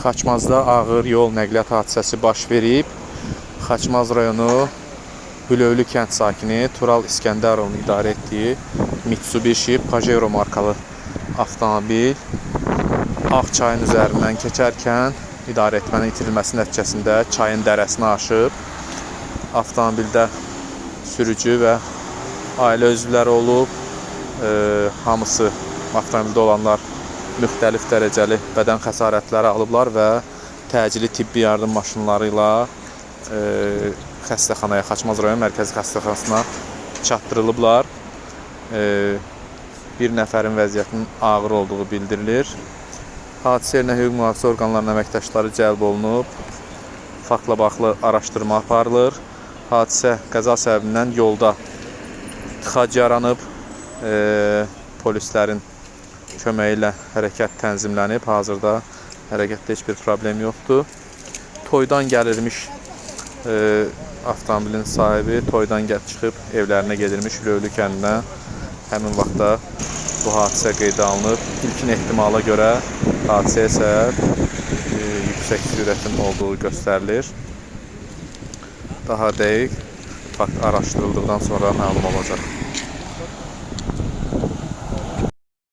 Xaçmazda ağır yol nəqliyyat hadisəsi baş verib. Xaçmaz rayonu Hülövlü kənd sakini Tural İskəndərovun idarə etdiyi Mitsubishi Pajero markalı avtomobil Ağçayın üzərindən keçərkən idarəetmənin itirilməsi nəticəsində çayın dərəsini aşıb. Avtomobildə sürücü və ailə üzvləri olub. Hamısı avtomobildə olanlar müxtəlif dərəcəli bədən xəsarətləri alıblar və təcili tibbi yardım maşınları ilə xəstəxanaya, Xaçmaz rayon mərkəzi xəstəxanasına çatdırılıblar. Bir nəfərin vəziyyətinin ağır olduğu bildirilir. Hadisə yerinə hüquq mühafizə orqanlarının əməkdaşları cəlb olunub. Faktla bağlı araşdırma aparılır. Hadisə qəza səbəbindən yolda tıxac yaranıb. Polislərin köməyi ilə hərəkət tənzimlənib. Hazırda hərəkətdə heç bir problem yoxdur. Toydan gəlirmiş avtomobilin sahibi toydan çıxıb evlərinə gedilmiş Hülövlü kəndinə. Həmin vaxtda bu hadisə qeydə alınıb. İlkin ehtimala görə hadisəyə səbəb yüksək sürətin olduğu göstərilir. Daha dəqiq fakt araşdırıldıqdan sonra məlum olacaq.